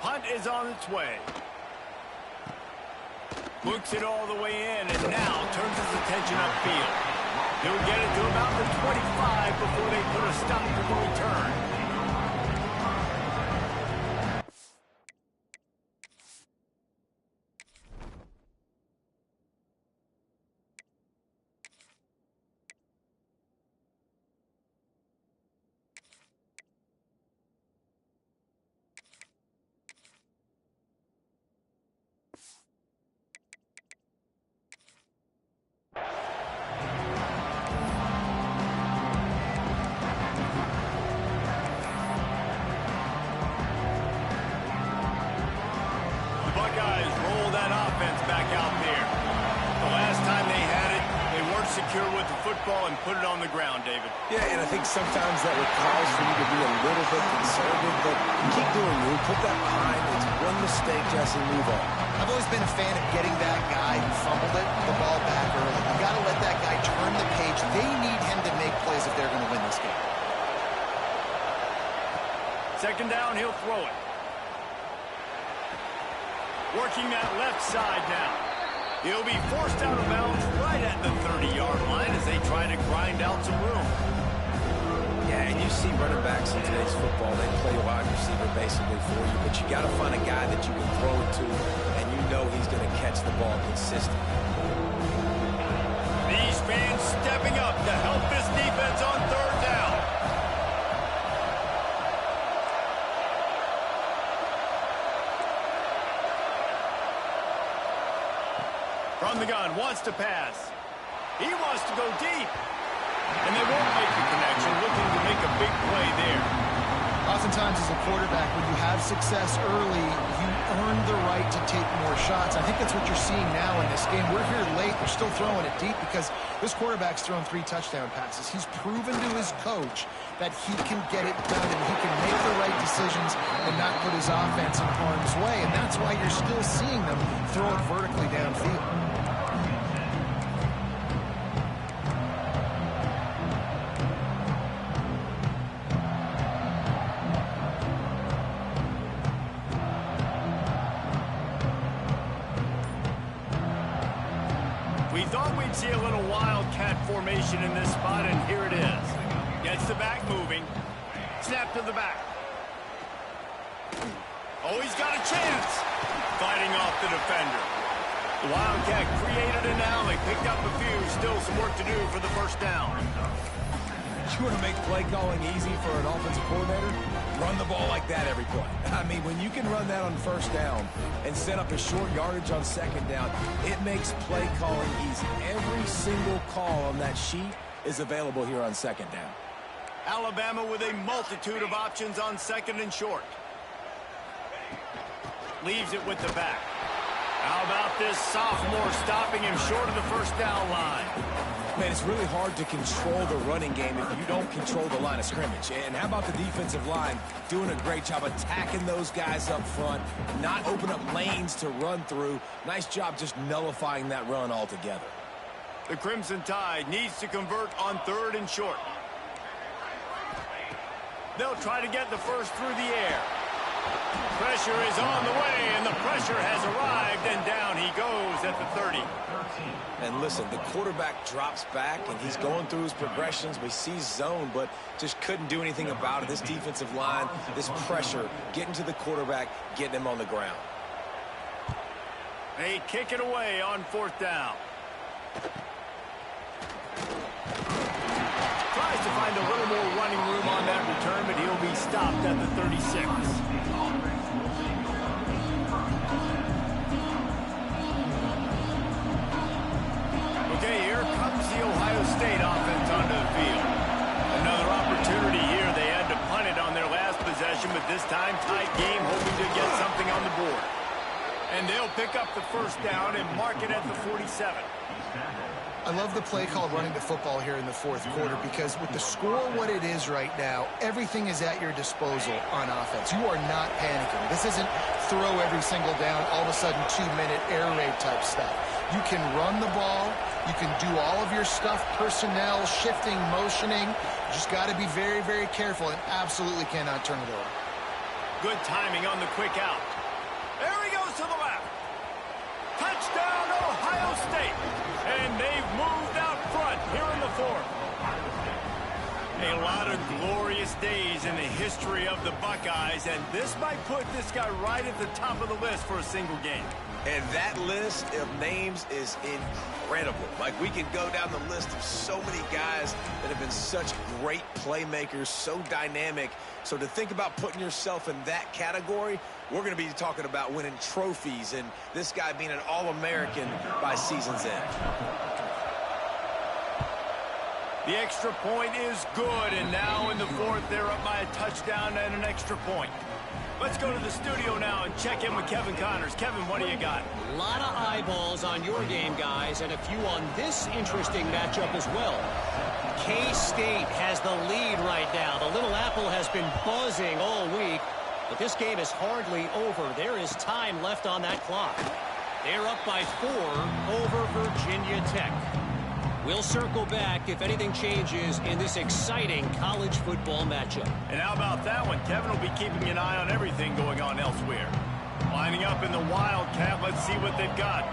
Hunt is on its way. Looks it all the way in, and now turns his attention upfield. He'll get it to about the 25 before they put a stop to the return. Buckeyes roll that offense back out there. The last time they had it, they weren't secure with the football and put it on the ground, David. Yeah, and I think sometimes that requires for you to be a little bit conservative, but keep doing you. Put that behind. It's one mistake, Jesse, move on. I've always been a fan of getting that guy who fumbled it, the ball back early. You got to let that guy turn the page. They need him to make plays if they're going to win this game. Second down, he'll throw it. Working that left side now. He'll be forced out of bounds right at the 30-yard line as they try to grind out some room. Yeah, and you see running backs in today's football, they play a wide receiver basically for you, but you got to find a guy that you can throw it to, and you know he's going to catch the ball consistently. These fans stepping up to help this defense on third down. From the gun, wants to pass. He wants to go deep. And they won't make the connection, looking to make a big play there. Oftentimes as a quarterback, when you have success early, you earn the right to take more shots. I think that's what you're seeing now in this game. We're here late. They're still throwing it deep because this quarterback's thrown 3 touchdown passes. He's proven to his coach that he can get it done and he can make the right decisions and not put his offense in harm's way. And that's why you're still seeing them throw it vertically downfield. We thought we'd see a little wildcat formation in this spot, and here it is. Gets the back moving. Snap to the back. Oh, he's got a chance. Fighting off the defender. The Wildcat created an alley, picked up a few. Still some work to do for the first down. You want to make play calling easy for an offensive coordinator? Run the ball like that every play. I mean, when you can run that on first down and set up a short yardage on second down, it makes play calling easy. Every single call on that sheet is available here on second down. Alabama with a multitude of options on second and short. Leaves it with the back. How about this sophomore stopping him short of the first down line? Man, it's really hard to control the running game if you don't control the line of scrimmage. And how about the defensive line doing a great job attacking those guys up front, not open up lanes to run through. Nice job just nullifying that run altogether. The Crimson Tide needs to convert on third and short. They'll try to get the first through the air. Pressure pressure is on the way, and the pressure has arrived, and down he goes at the 30. And listen, the quarterback drops back, and he's going through his progressions. We see zone, but just couldn't do anything about it. This defensive line, this pressure, getting to the quarterback, getting him on the ground. They kick it away on 4th down. Tries to find a little more running room on that return, but he'll be stopped at the 36. Okay, here comes the Ohio State offense onto the field. Another opportunity here. They had to punt it on their last possession, but this time tight game, hoping to get something on the board. And they'll pick up the 1st down and mark it at the 47. I love the play call running the football here in the 4th quarter because with the score what it is right now, everything is at your disposal on offense. You are not panicking. This isn't throw every single down, all of a sudden 2-minute air raid type stuff. You can run the ball. You can do all of your stuff, personnel, shifting, motioning. You just got to be very, very careful and absolutely cannot turn it over. Good timing on the quick out. There he goes to the left. Touchdown, Ohio State. And they've moved out front here in the 4th. A lot of glorious days in the history of the Buckeyes, and this might put this guy right at the top of the list for a single game. And that list of names is incredible. Like, we can go down the list of so many guys that have been such great playmakers, so dynamic. So to think about putting yourself in that category, we're going to be talking about winning trophies and this guy being an All-American by season's end. The extra point is good, and now in the 4th, they're up by a touchdown and an extra point. Let's go to the studio now and check in with Kevin Connors. Kevin, what do you got? A lot of eyeballs on your game, guys, and a few on this interesting matchup as well. K-State has the lead right now. The Little Apple has been buzzing all week, but this game is hardly over. There is time left on that clock. They're up by 4 over Virginia Tech. We'll circle back if anything changes in this exciting college football matchup. And how about that one? Kevin will be keeping an eye on everything going on elsewhere. Lining up in the Wildcat. Let's see what they've got.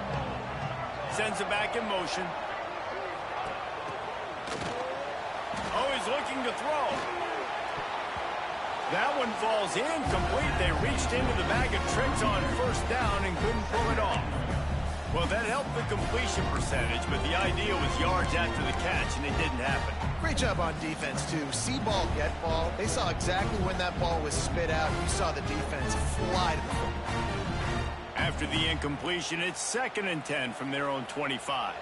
Sends it back in motion. Oh, he's looking to throw. That one falls incomplete. They reached into the bag of tricks on 1st down and couldn't pull it off. Well, that helped the completion percentage, but the idea was yards after the catch, and it didn't happen. Great job on defense, too. See ball, get ball. They saw exactly when that ball was spit out. You saw the defense fly to the football. After the incompletion, it's 2nd and 10 from their own 25.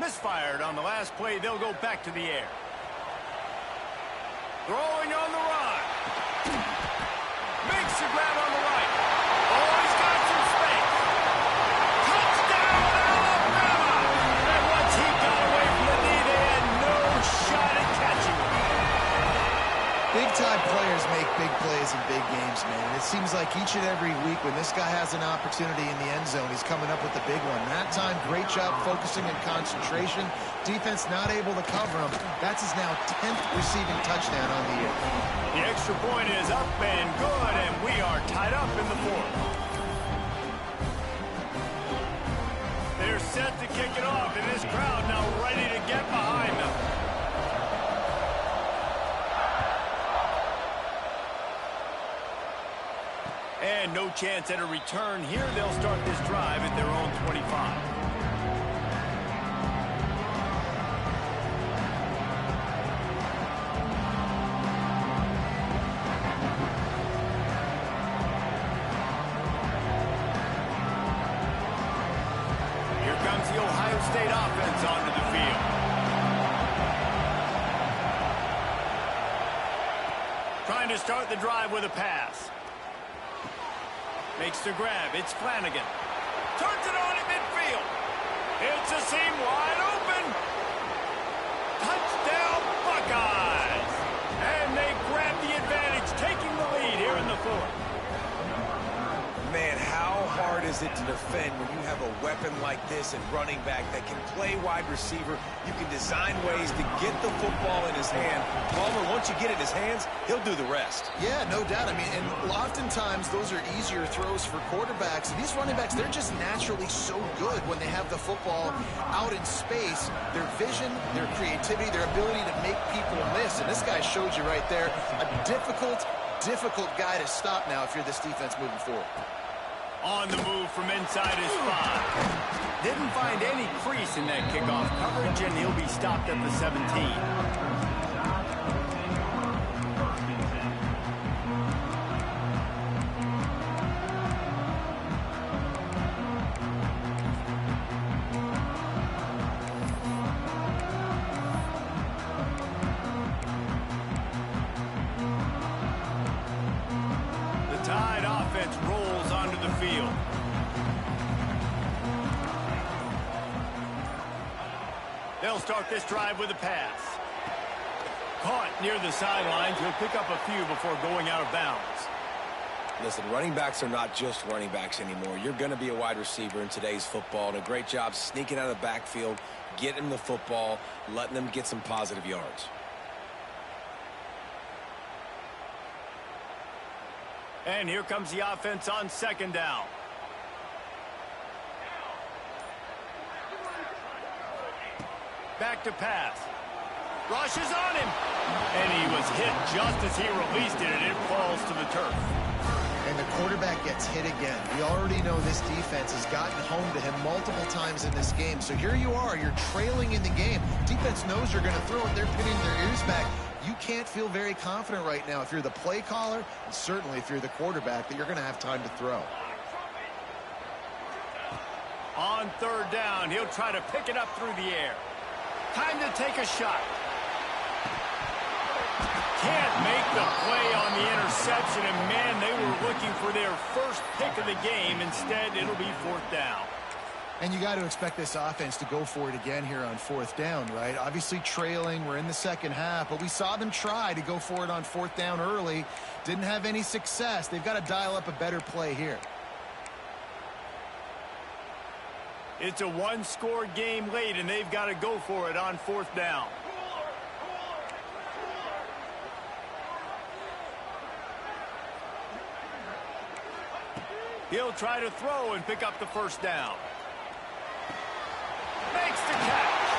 Misfired on the last play. They'll go back to the air. Throwing on the run. Makes the grab on the right. Oh, he's got some space. Touchdown, Alabama! And once he got away from the knee, they had no shot at catching him. Big-time players make big plays in big games, man. And it seems like each and every week when this guy has an opportunity in the end zone, he's coming up with the big one. That time, great job focusing and concentration. Defense not able to cover him. That's his now 10th receiving touchdown on the year. The extra point is up and good, and we are tied up in the 4th. They're set to kick it off, and this crowd now ready to get behind them. And no chance at a return here. They'll start this drive at their own 25. The Ohio State offense onto the field. Trying to start the drive with a pass. Makes the grab. It's Flanagan. Turns it on at midfield. It's a seam wide open. Touchdown, Buckeyes. And they grab the advantage, taking the lead here in the 4th. Man, how hard is is it to defend when you have a weapon like this at running back that can play wide receiver? You can design ways to get the football in his hand. Palmer, once you get it in his hands, he'll do the rest. Yeah, no doubt. I mean, and oftentimes those are easier throws for quarterbacks. These running backs, they're just naturally so good when they have the football out in space. Their vision, their creativity, their ability to make people miss. And this guy showed you right there a difficult guy to stop now if you're this defense moving forward. On the move from inside his 5. Didn't find any crease in that kickoff coverage, and he'll be stopped at the 17. Rolls onto the field. They'll start this drive with a pass. Caught near the sidelines. He'll pick up a few before going out of bounds. Listen, running backs are not just running backs anymore. You're going to be a wide receiver in today's football, and a great job sneaking out of the backfield, getting them the football, letting them get some positive yards. And here comes the offense on second down. Back to pass. Rushes on him. And he was hit just as he released it, and it falls to the turf. And the quarterback gets hit again. We already know this defense has gotten home to him multiple times in this game. So here you are. You're trailing in the game. Defense knows you're going to throw it. They're pinning their ears back. You can't feel very confident right now if you're the play caller, and certainly if you're the quarterback, that you're going to have time to throw. On third down, he'll try to pick it up through the air. Time to take a shot. Can't make the play on the interception, and man, they were looking for their first pick of the game. Instead, it'll be fourth down. And you got to expect this offense to go for it again here on fourth down, right? Obviously trailing, we're in the second half, but we saw them try to go for it on fourth down early. Didn't have any success. They've got to dial up a better play here. It's a one-score game late, and they've got to go for it on fourth down. He'll try to throw and pick up the first down. Makes the catch.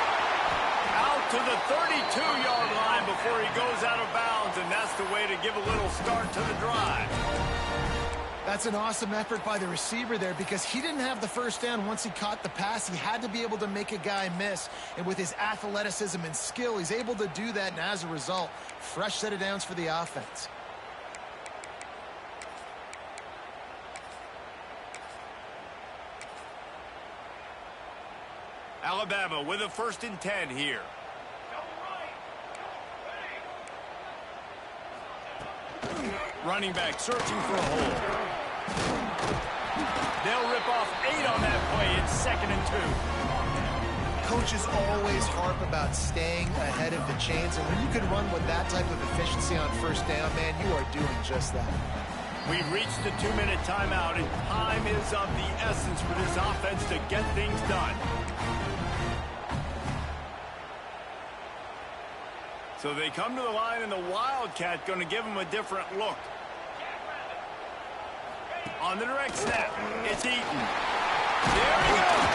Out to the 32-yard line before he goes out of bounds, and that's the way to give a little start to the drive. That's an awesome effort by the receiver there because he didn't have the first down once he caught the pass. He had to be able to make a guy miss, and with his athleticism and skill, he's able to do that, and as a result, fresh set of downs for the offense. Alabama with a 1st and 10 here. Running back searching for a hole. They'll rip off 8 on that play. It's 2nd and 2. Coaches always harp about staying ahead of the chains, and when you can run with that type of efficiency on first down, man, you are doing just that. We've reached the 2-minute timeout, and time is of the essence for this offense to get things done. So they come to the line, and the Wildcat going to give them a different look. On the direct snap, it's Eaton. There he goes.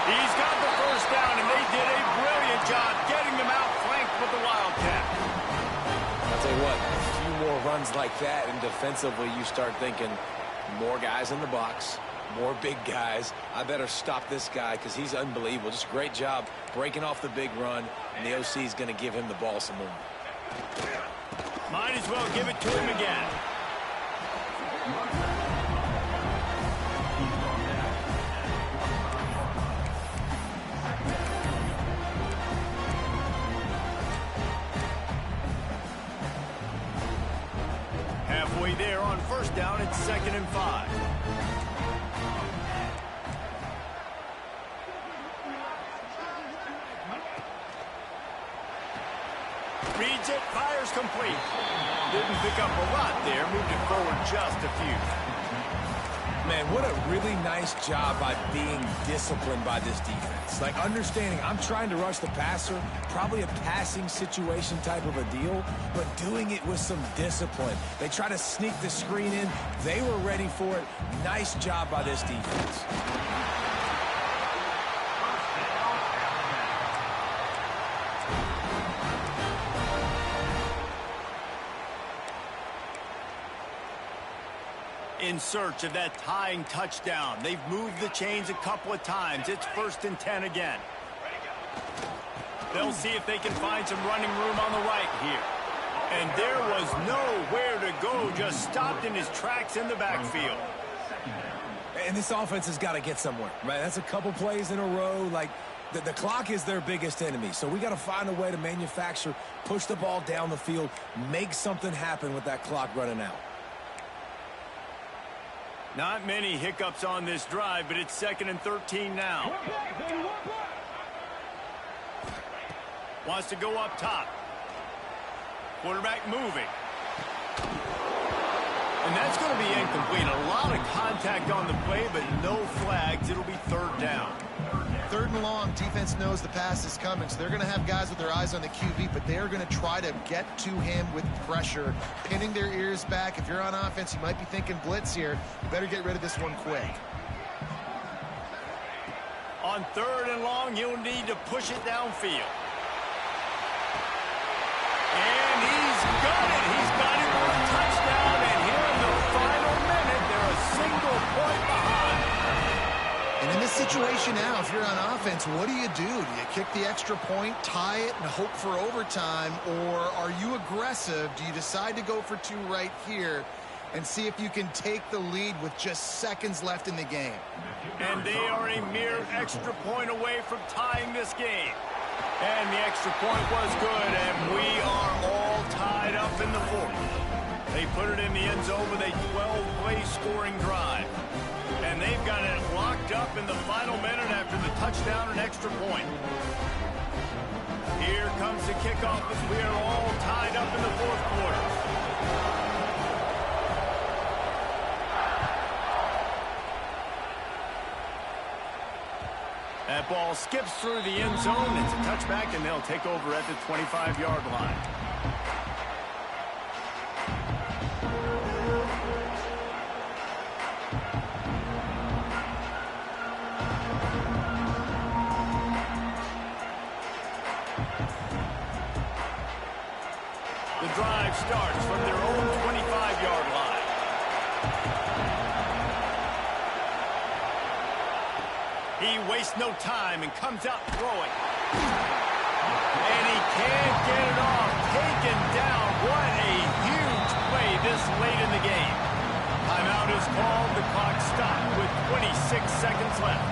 He's got the first down, and they did a brilliant job getting them out flanked with the Wildcat. I'll tell you what, a few more runs like that, and defensively you start thinking more guys in the box, more big guys. I better stop this guy because he's unbelievable. Just a great job breaking off the big run, and the OC is going to give him the ball some more. Might as well give it to him again. Halfway there on first down, it's 2nd and 5. Reads it, fires complete. Didn't pick up a lot there, moved it forward just a few. Man, what a really nice job by being disciplined by this defense. Like, understanding I'm trying to rush the passer, probably a passing situation type of a deal, but doing it with some discipline. They try to sneak the screen in. They were ready for it. Nice job by this defense. In search of that tying touchdown. They've moved the chains a couple of times. It's 1st and 10 again. They'll see if they can find some running room on the right here. And there was nowhere to go, just stopped in his tracks in the backfield. And this offense has got to get somewhere, right? That's a couple plays in a row. Like, the clock is their biggest enemy. So we got to find a way to manufacture, push the ball down the field, make something happen with that clock running out. Not many hiccups on this drive, but it's 2nd and 13 now. Wants to go up top. Quarterback moving. And that's going to be incomplete. A lot of contact on the play, but no flags. It'll be 3rd down. 3rd and long. Defense knows the pass is coming, so they're going to have guys with their eyes on the QB, but they're going to try to get to him with pressure, pinning their ears back. If you're on offense, you might be thinking blitz here. You better get rid of this one quick. On 3rd and long, you'll need to push it downfield. And he's got it. He's got it for a touchdown, and here in the final minute, they're a single point behind. And in this situation now, if you're on offense, what do? Do you kick the extra point, tie it, and hope for overtime? Or are you aggressive? Do you decide to go for 2 right here and see if you can take the lead with just seconds left in the game? And they are a mere extra point away from tying this game. And the extra point was good, and we are all tied up in the 4th. They put it in the end zone with a 12-play scoring drive. And they've got it locked up in the final minute after the touchdown and extra point. Here comes the kickoff as we are all tied up in the 4th quarter. That ball skips through the end zone. It's a touchback, and they'll take over at the 25-yard line. The drive starts from their own 25-yard line. He wastes no time and comes out throwing. And he can't get it off. Taken down. What a huge play this late in the game. Timeout is called. The clock stopped with 26 seconds left.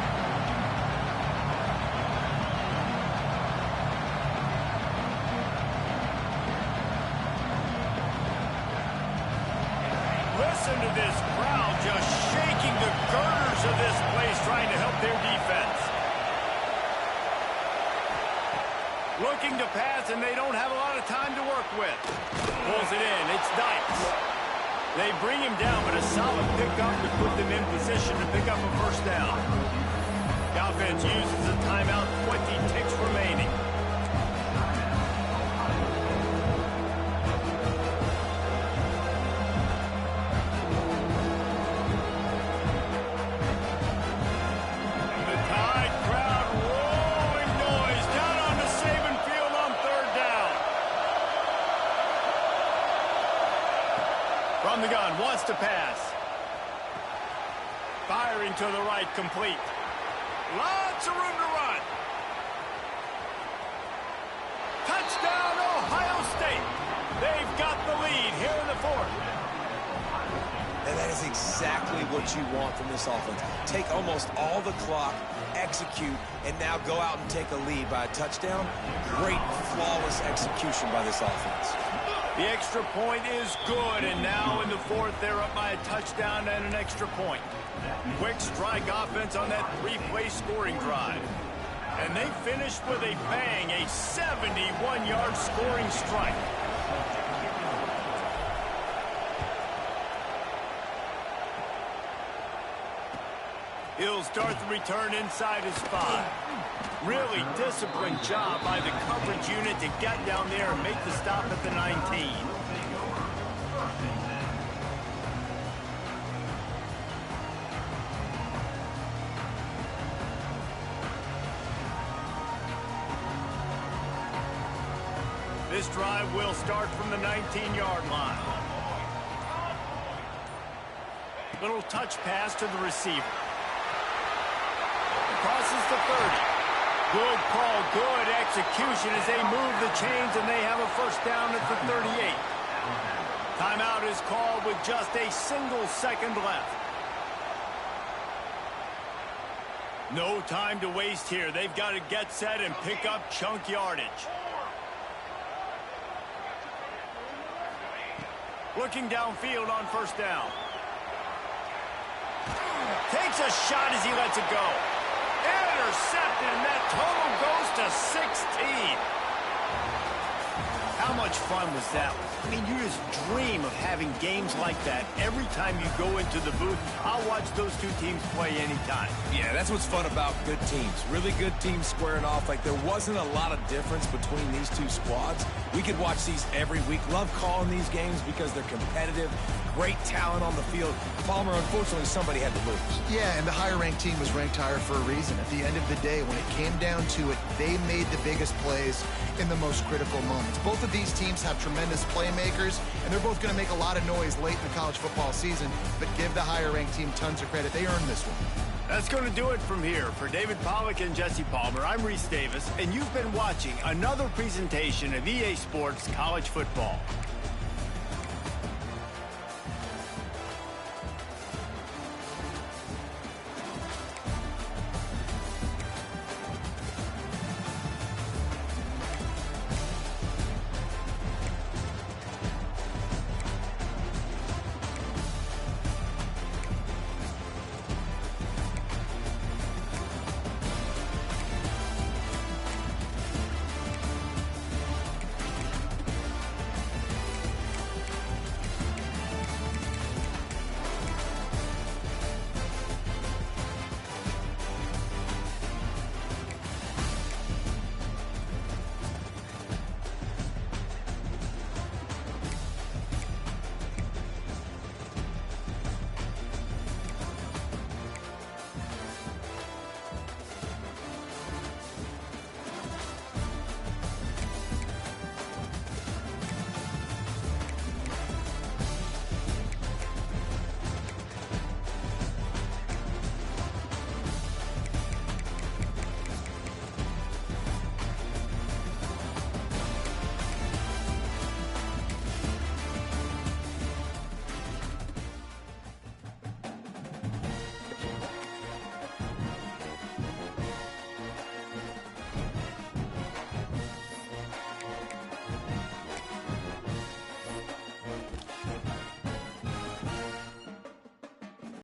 Listen to this crowd just shaking the girders of this place, trying to help their defense. Looking to pass, and they don't have a lot of time to work with. Pulls it in. It's Dykes. They bring him down, but a solid pickup to put them in position to pick up a 1st down. The offense uses a timeout, 20 ticks remaining. From the gun, wants to pass. Firing to the right, complete. Lots of room to run. Touchdown, Ohio State. They've got the lead here in the 4th. And that is exactly what you want from this offense. Take almost all the clock, execute, and now go out and take a lead by a touchdown. Great, flawless execution by this offense. The extra point is good, and now in the 4th, they're up by a touchdown and an extra point. Quick strike offense on that 3-play scoring drive. And they finished with a bang, a 71-yard scoring strike. He'll start the return inside his 5. Really disciplined job by the coverage unit to get down there and make the stop at the 19. This drive will start from the 19-yard line. Little touch pass to the receiver. Crosses the 30. Good call, good execution as they move the chains, and they have a first down at the 38. Timeout is called with just a single second left. No time to waste here. They've got to get set and pick up chunk yardage. Looking downfield on first down. Takes a shot as he lets it go. Intercepted, and that total goes to 16. How much fun was that? I mean, you just dream of having games like that every time you go into the booth. I'll watch those two teams play anytime. Yeah, that's what's fun about good teams. Really good teams squaring off. Like, there wasn't a lot of difference between these two squads. We could watch these every week. Love calling these games because they're competitive. Great talent on the field. Palmer, unfortunately, somebody had to lose. Yeah, and the higher-ranked team was ranked higher for a reason. At the end of the day, when it came down to it, they made the biggest plays in the most critical moments. Both of these teams have tremendous playmakers, and they're both going to make a lot of noise late in the college football season, but give the higher-ranked team tons of credit. They earned this one. That's going to do it from here. For David Pollack and Jesse Palmer, I'm Reese Davis, and you've been watching another presentation of EA Sports College Football.